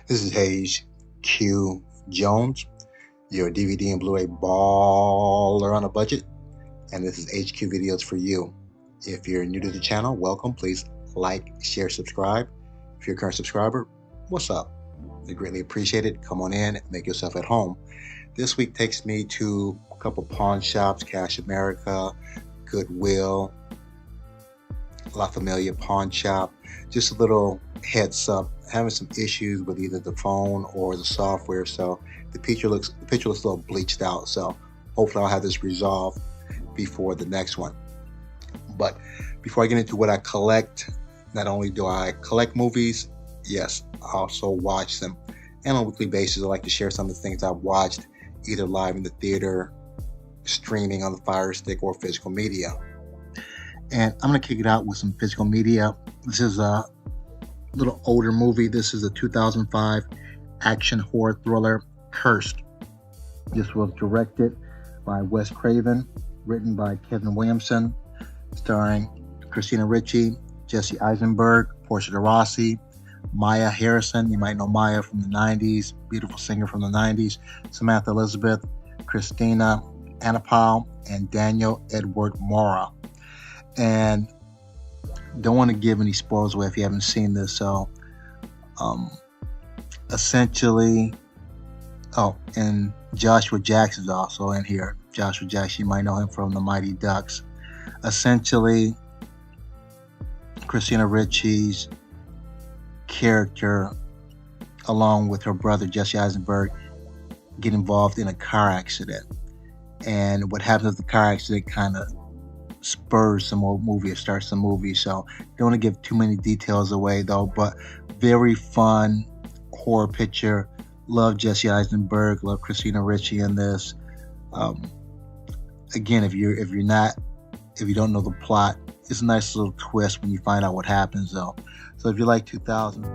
This is Hayes Q Jones, your DVD and Blu-ray baller on a budget, and this is HQ Videos for you. If you're new to the channel, welcome. Please like, share, subscribe. If you're a current subscriber, what's up? We greatly appreciate it. Come on in, make yourself at home. This week takes me to a couple pawn shops, Cash America, Goodwill, La Familia Pawn Shop. Just a little heads up, having some issues with either the phone or the software, so the picture looks a little bleached out. So hopefully I'll have this resolved before the next one. But before I get into what I collect, not only do I collect movies, yes, I also watch them. And on a weekly basis, I like to share some of the things I've watched, either live in the theater, streaming on the Fire Stick, or physical media. And I'm going to kick it out with some physical media. This is a little older movie. This is a 2005 action horror thriller, Cursed. This was directed by Wes Craven, written by Kevin Williamson, starring Christina Ricci, Jesse Eisenberg, Portia de Rossi, Maya Harrison. You might know Maya from the 90s, beautiful singer from the 90s, Samantha Elizabeth, Christina Anapau, and Daniel Edward Mora. And don't want to give any spoilers away if you haven't seen this. So essentially, and Joshua Jackson's also in here. Joshua Jackson, you might know him from the Mighty Ducks. Essentially, Christina Ricci's character, along with her brother Jesse Eisenberg, get involved in a car accident. And what happens with the car accident kind of spurs some more movie, or starts the movie. So don't want to give too many details away though, but very fun horror picture. Love Jesse Eisenberg, love Christina Ricci in this. Again, if you don't know the plot, it's a nice little twist when you find out what happens though. So if you like 2000,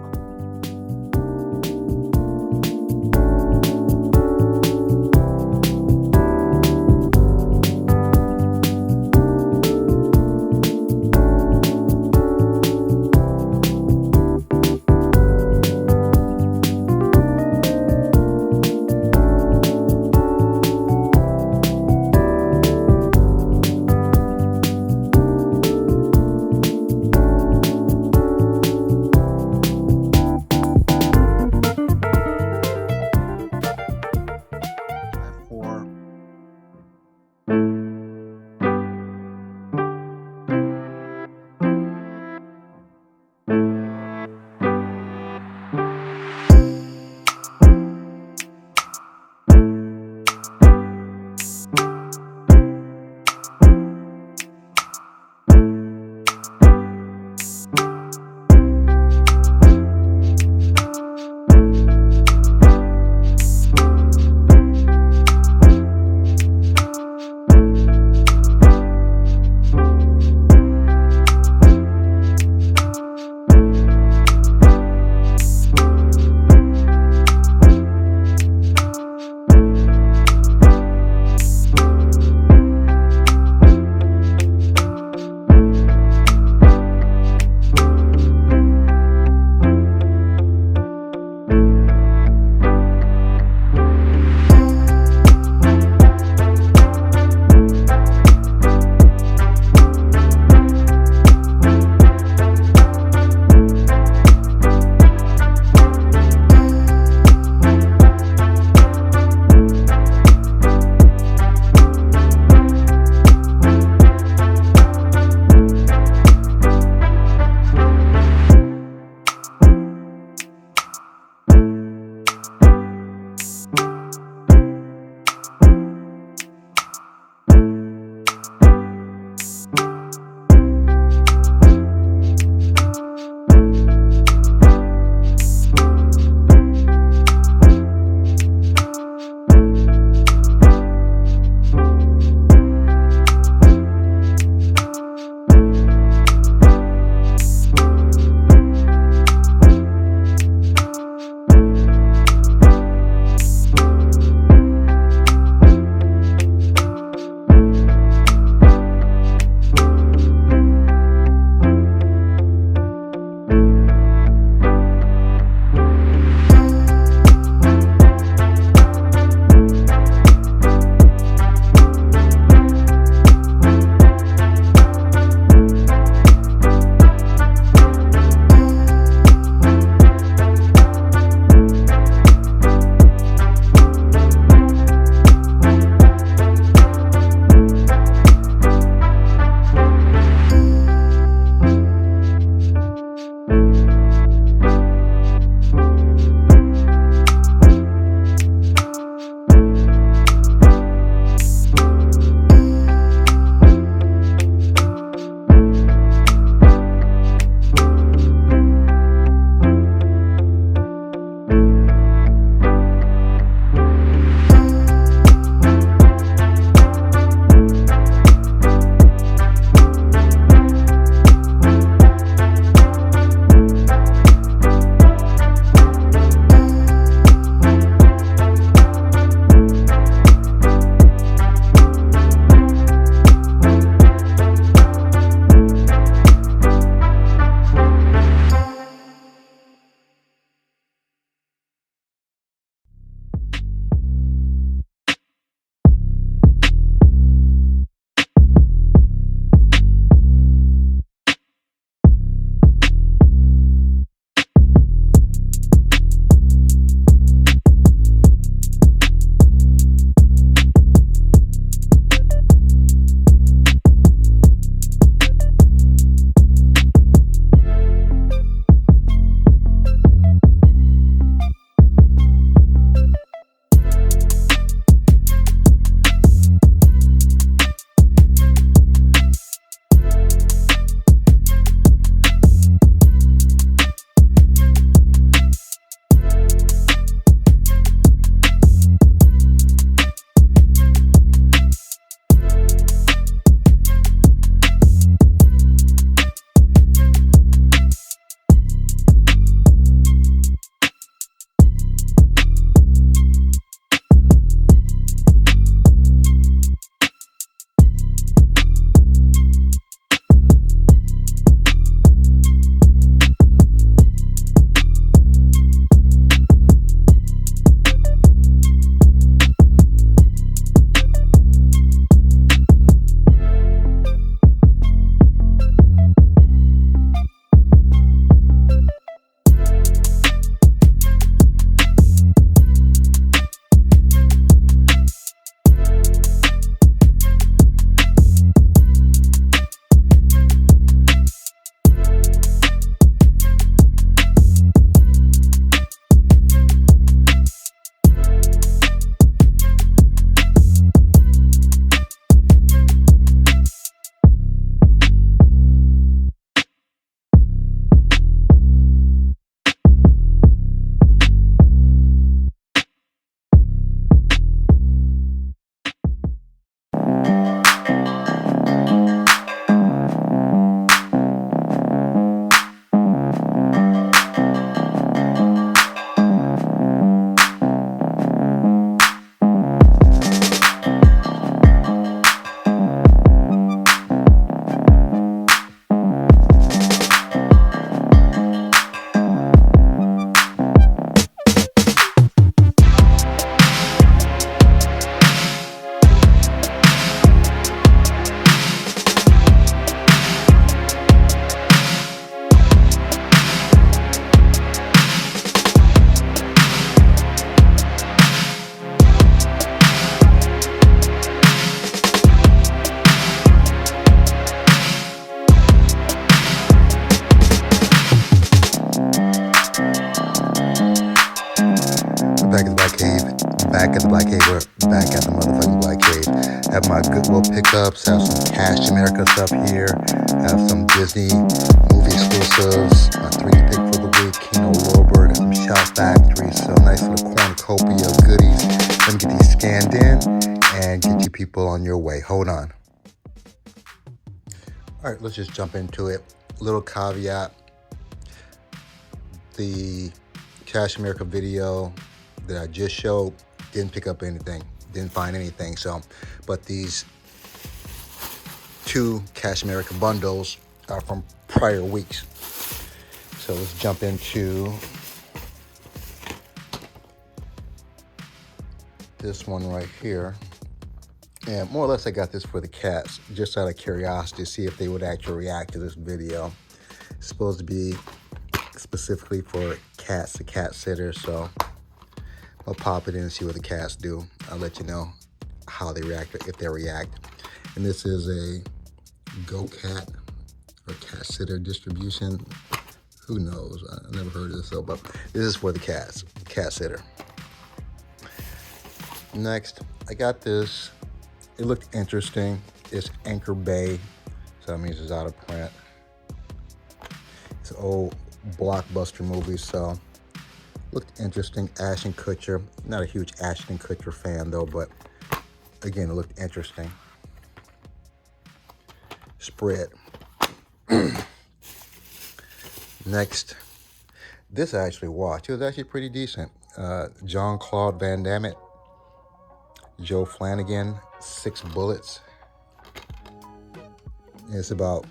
Back at the Black Cave. Back at the Black Cave. We're back at the motherfucking Black Cave. Have my Goodwill pickups. Have some Cash America stuff here. Have some Disney movie exclusives. My 3D pick for the week. Kino Lorber. Got some Shout Factory. So nice little cornucopia of goodies. Let me get these scanned in and get you people on your way. Hold on. All right, let's just jump into it. Little caveat. The Cash America video that I just showed didn't pick up anything, didn't find anything. So, but these 2 Cash America bundles are from prior weeks. So let's jump into this one right here. And more or less I got this for the cats, just out of curiosity to see if they would actually react to this video. It's supposed to be specifically for cats, the cat sitter, so I'll pop it in and see what the cats do. I'll let you know how they react, if they react. And this is a Go Cat or cat sitter distribution. Who knows? I never heard of this though, but this is for the cats, cat sitter. Next, I got this. It looked interesting. It's Anchor Bay, so that means it's out of print. It's an old blockbuster movie, so looked interesting. Ashton Kutcher. Not a huge Ashton Kutcher fan though, but again, it looked interesting. Spread. Next, this I actually watched. It was actually pretty decent. Jean-Claude Van Damme, Joe Flanagan, 6 Bullets. It's about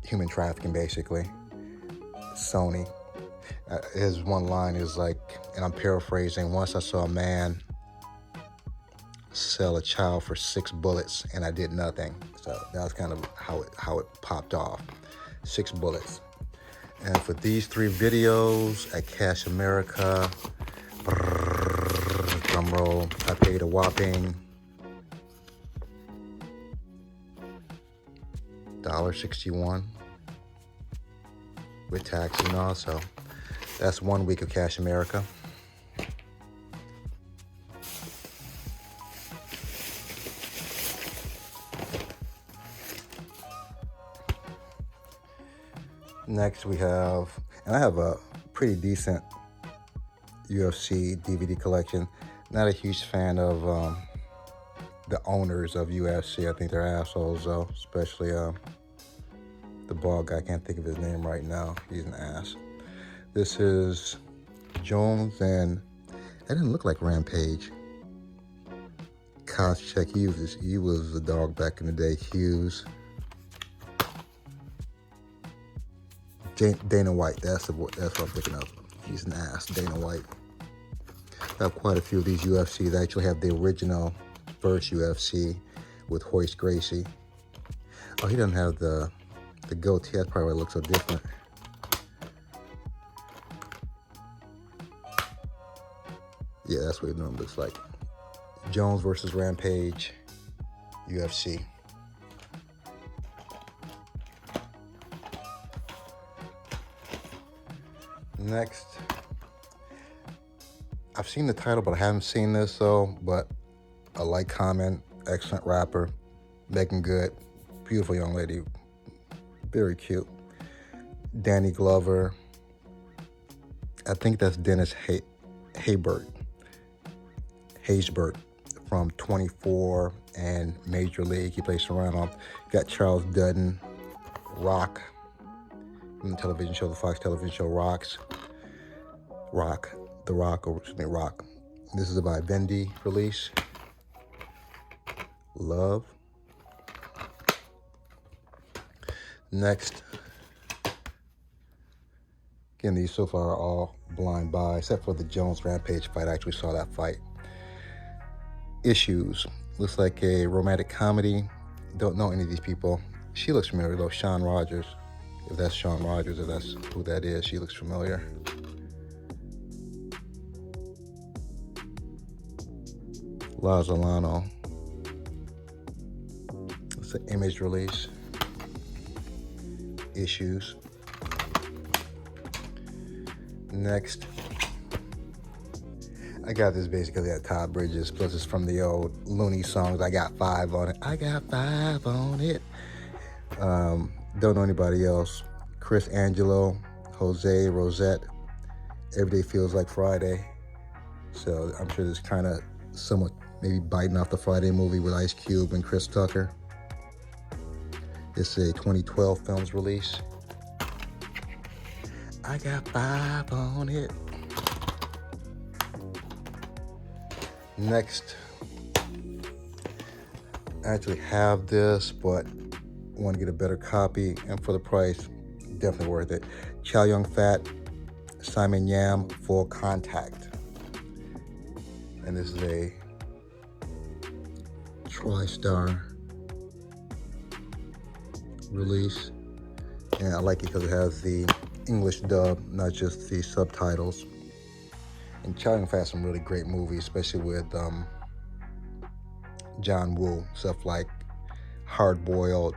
human trafficking, basically. Sony. His one line is like, and I'm paraphrasing, once I saw a man sell a child for 6 bullets and I did nothing. So that was kind of how it popped off. 6 bullets. And for these 3 videos at Cash America, drum roll, I paid a whopping $1.61 with tax and all. So that's 1 week of Cash America. Next we have, and I have a pretty decent UFC DVD collection. Not a huge fan of the owners of UFC. I think they're assholes though, especially the bald guy. I can't think of his name right now. He's an ass. This is Jones, and it didn't look like Rampage. Koscheck, he was the dog back in the day. Hughes. Dana White, that's what I'm thinking of. He's an ass, Dana White. I have quite a few of these UFC. They actually have the original first UFC with Hoist Gracie. Oh, he doesn't have the goatee. That's probably why it looks so different. Yeah, that's what it normally looks like. Jones versus Rampage, UFC. Next, I've seen the title, but I haven't seen this though. But a like comment, excellent rapper, Megan Good, beautiful young lady, very cute. Danny Glover, I think that's Dennis Haysbert from 24 and Major League. He plays Toronto. Got Charles Dutton, Rock, from the television show, the Fox television show Rock. This is a by Bendy release. Love. Next, again, these so far are all blind buy, except for the Jones Rampage fight. I actually saw that fight. Issues. Looks like a romantic comedy. Don't know any of these people. She looks familiar though. Shawn Rogers. If that's Shawn Rogers, if that's who that is, she looks familiar. Lazzolano. It's an Image release. Issues. Next, I got this basically at Todd Bridges, plus it's from the old Looney songs. I got 5 on it. I got 5 on it. Don't know anybody else. Chris Angelo, Jose, Rosette. Every Day Feels Like Friday. So I'm sure this kind of somewhat maybe biting off the Friday movie with Ice Cube and Chris Tucker. It's a 2012 films release. I got 5 on it. Next, I actually have this, but want to get a better copy, and for the price, definitely worth it. Chow Yun Fat, Simon Yam, Full Contact. And this is a TriStar release. And I like it because it has the English dub, not just the subtitles. And Chow Yun Fat has some really great movies, especially with John Woo. Stuff like Hard Boiled.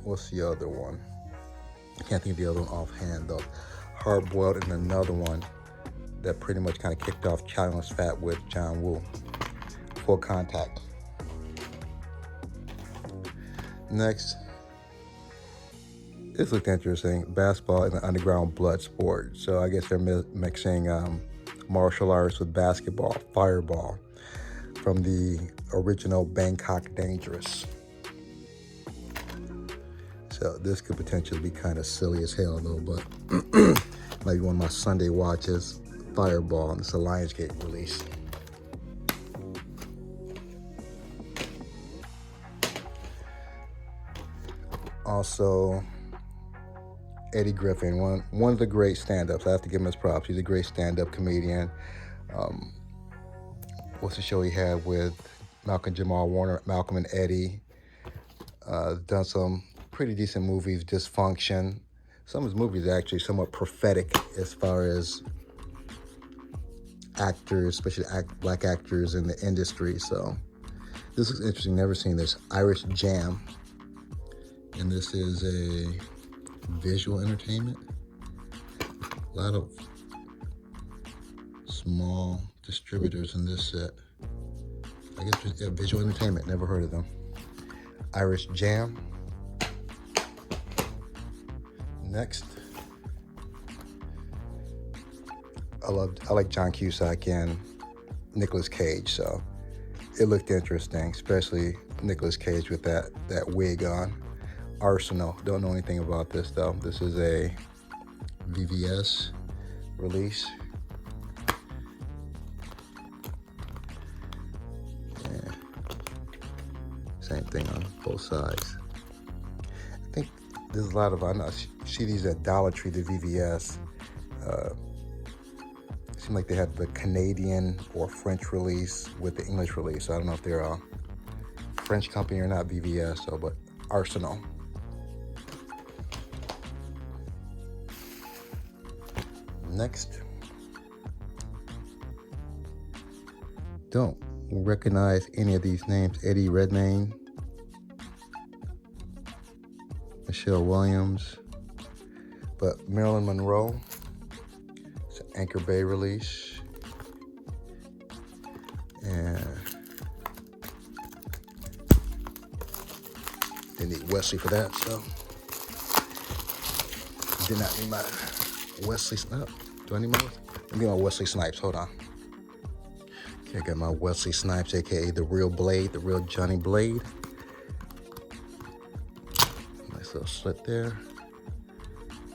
What's the other one? I can't think of the other one offhand though. Hard Boiled, and another one that pretty much kind of kicked off Chow Yun Fat with John Woo. Full Contact. Next, this looked interesting. Basketball is an underground blood sport. So I guess they're mixing martial arts with basketball. Fireball, from the original Bangkok Dangerous. So this could potentially be kind of silly as hell though, but might be one of my Sunday watches. Fireball, and it's a Lionsgate release. Also, Eddie Griffin, one of the great stand-ups. I have to give him his props. He's a great stand-up comedian. What's the show he had with Malcolm Jamal Warner, Malcolm and Eddie? Done some pretty decent movies. Dysfunction. Some of his movies are actually somewhat prophetic as far as actors, especially black actors in the industry. So this looks interesting. Never seen this. Irish Jam. And this is a visual entertainment. A lot of small distributors in this set. I guess just visual entertainment. Never heard of them. Irish Jam. Next, I like John Cusack and Nicolas Cage, so it looked interesting, especially Nicolas Cage with that wig on. Arsenal, don't know anything about this though. This is a VVS release. Yeah. Same thing on both sides. I think there's a lot of, I see these at Dollar Tree, the VVS. Seems like they have the Canadian or French release with the English release. So I don't know if they're a French company or not, VVS, so, but Arsenal. Next, don't recognize any of these names. Eddie Redmayne, Michelle Williams, but Marilyn Monroe. It's an Anchor Bay release. And they need Wesley for that, so did not need my Wesley Snipes. Do I need my? Let me get my Wesley Snipes. Hold on. Okay, I got my Wesley Snipes, aka the real Blade, the real Johnny Blade. Nice little slit there.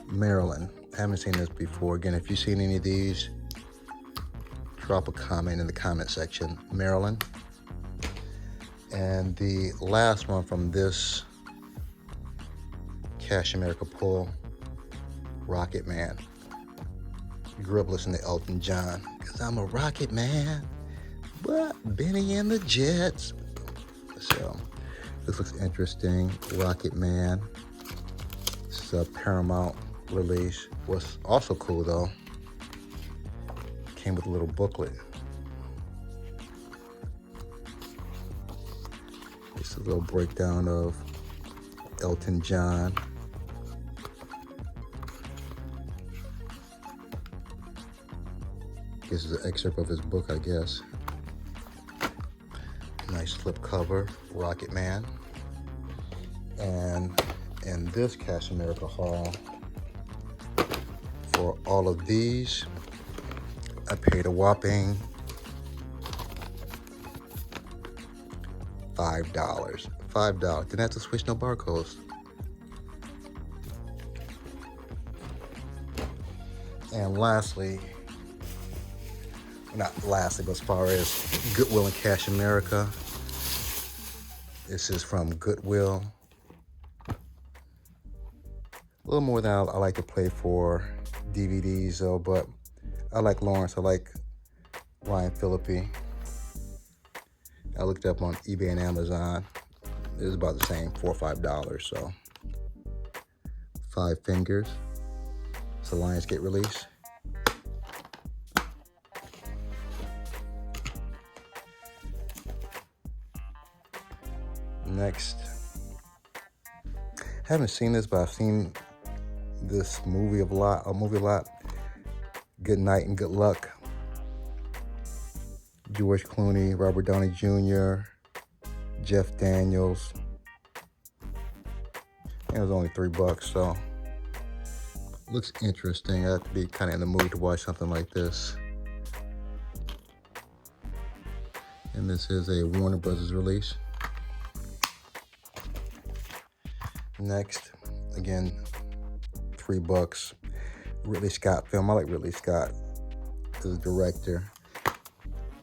Maryland. I haven't seen this before. Again, if you've seen any of these, drop a comment in the comment section. Maryland. And the last one from this Cash America pull, Rocket Man. Grew up listening to Elton John, because I'm a rocket man, but Benny and the Jets. So this looks interesting. Rocket Man. This is a Paramount release. What's also cool though, came with a little booklet. This is a little breakdown of Elton John. This is an excerpt of his book, I guess. Nice slip cover, Rocket Man. And in this Cash America haul, for all of these, I paid a whopping $5. $5. Didn't have to switch no barcodes. And lastly, not lastly, but as far as Goodwill and Cash America, this is from Goodwill. A little more than I like to play for DVDs though, but I like Lawrence, I like Ryan Phillippe. I looked up on eBay and Amazon. It was about the same, $4 or $5, so. 5 Fingers. It's a Lionsgate release. Next, haven't seen this, but I've seen this movie a lot. Good Night and Good Luck. George Clooney, Robert Downey Jr., Jeff Daniels. It was only $3, so looks interesting. I have to be kind of in the mood to watch something like this. And this is a Warner Brothers release. Next, again, $3. Ridley Scott film. I like Ridley Scott as a director.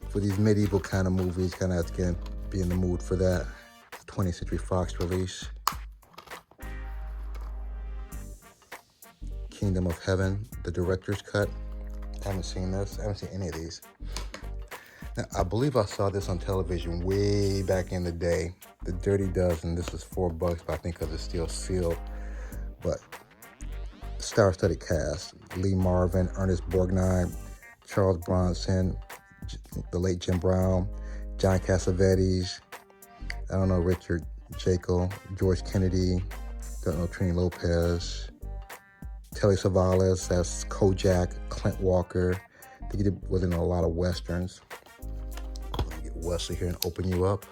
For these medieval kind of movies, kind of have to be in the mood for that. 20th Century Fox release. Kingdom of Heaven, the director's cut. I haven't seen this. I haven't seen any of these. Now, I believe I saw this on television way back in the day. The Dirty Dozen. This is $4, but I think because it's still sealed. But star-studded cast: Lee Marvin, Ernest Borgnine, Charles Bronson, the late Jim Brown, John Cassavetes, I don't know, Richard Jekyll, George Kennedy, don't know, Trini Lopez, Telly Savalas, that's Kojak, Clint Walker. I think he was in a lot of Westerns. Let me get Wesley here and open you up.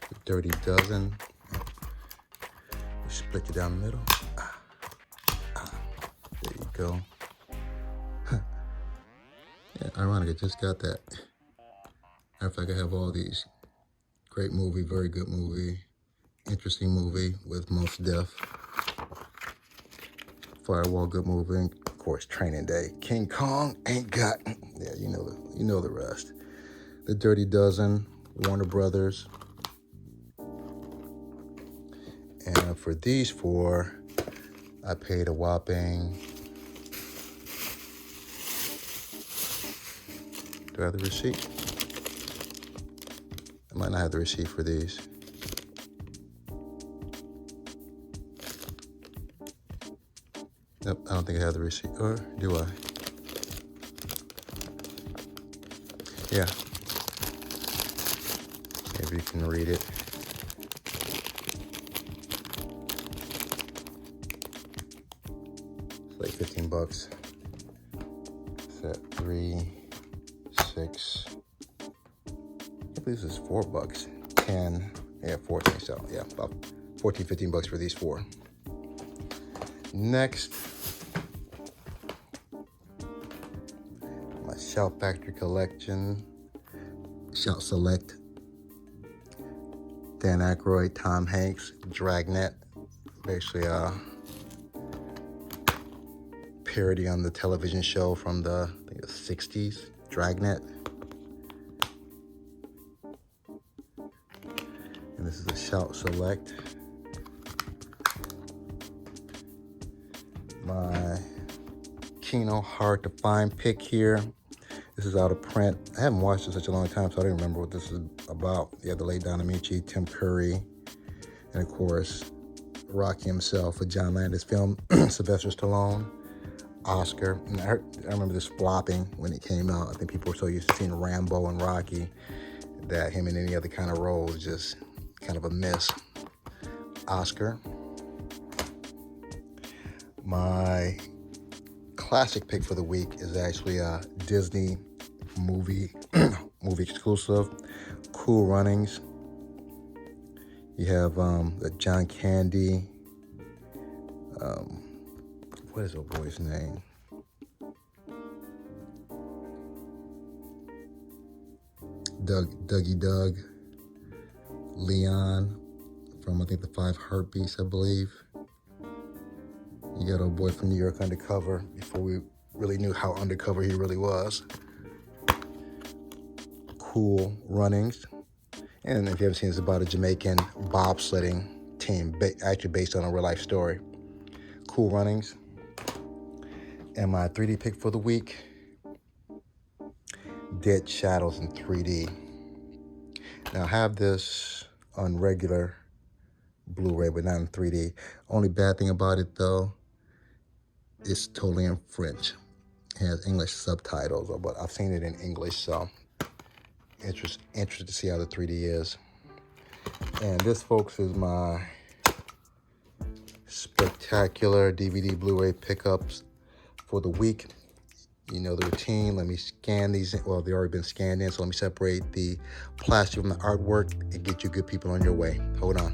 The Dirty Dozen. We split you down the middle. There you go. Yeah, ironic, I just got that. Matter of fact, I have all these. Great movie, very good movie, interesting movie with Mos Def. Firewall, good movie. And of course, Training Day. King Kong ain't got. Yeah, you know the rest. The Dirty Dozen, Warner Brothers. And for these 4, I paid a whopping. Do I have the receipt? I might not have the receipt for these. Nope, I don't think I have the receipt. Or do I? Yeah. Maybe you can read it. It's like $15. Set 3, 6. I believe this is $4. 10, yeah, 14. So yeah, about 14, $15 for these 4. Next, my Shout Factory collection. Shout Select. Dan Aykroyd, Tom Hanks, Dragnet. Basically a parody on the television show from the, I think the 60s, Dragnet. And this is a Shout Select. My Kino Hard to Find pick here. This is out of print. I haven't watched it in such a long time, so I didn't remember what this is about. You have the late Don Amici, Tim Curry, and of course, Rocky himself, a John Landis film, Sylvester Stallone, Oscar. And I remember this flopping when it came out. I think people were so used to seeing Rambo and Rocky that him in any other kind of role was just kind of a miss. Oscar. My classic pick for the week is actually a Disney movie exclusive, Cool Runnings. You have the John Candy. What is the boy's name? Dougie Doug. Leon from, I think, the 5 Heartbeats, I believe. You got old boy from New York undercover before we really knew how undercover he really was. Cool Runnings. And if you haven't seen, it's about a Jamaican bobsledding team, actually based on a real life story. Cool Runnings. And my 3D pick for the week, Dead Shadows in 3D. Now I have this on regular Blu-ray, but not in 3D. Only bad thing about it though, it's totally in French. It has English subtitles, but I've seen it in English, so interested to see how the 3D is. And this, folks, is my spectacular DVD Blu-ray pickups for the week. You know the routine. Let me scan these. Well, they've already been scanned in, so let me separate the plastic from the artwork and get you good people on your way. Hold on.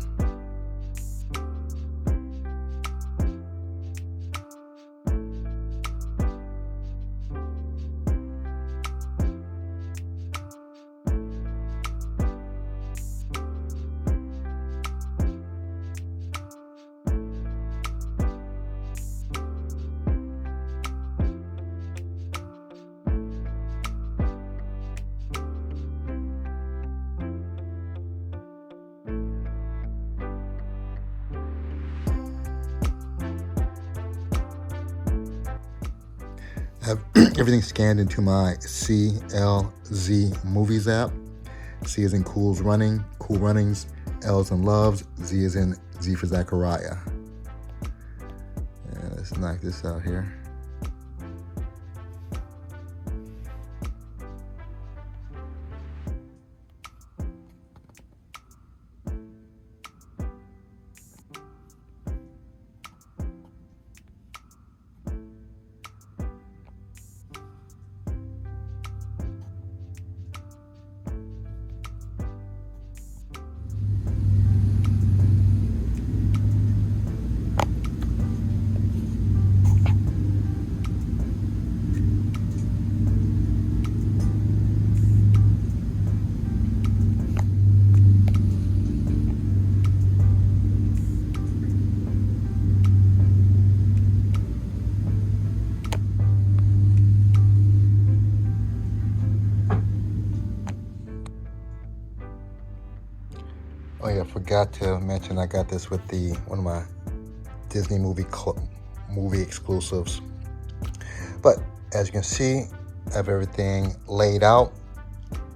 I have everything scanned into my CLZ Movies app. C is in Cool Runnings, L is in Loves, Z is in Z for Zachariah. Yeah, let's knock this out here. Oh yeah, I forgot to mention I got this with one of my Disney movie exclusives. But as you can see, I have everything laid out,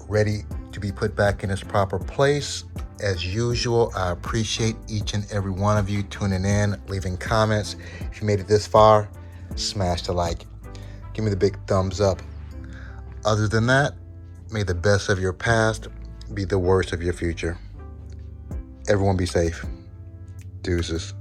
ready to be put back in its proper place. As usual, I appreciate each and every one of you tuning in, leaving comments. If you made it this far, smash the like. Give me the big thumbs up. Other than that, may the best of your past be the worst of your future. Everyone be safe. Deuces.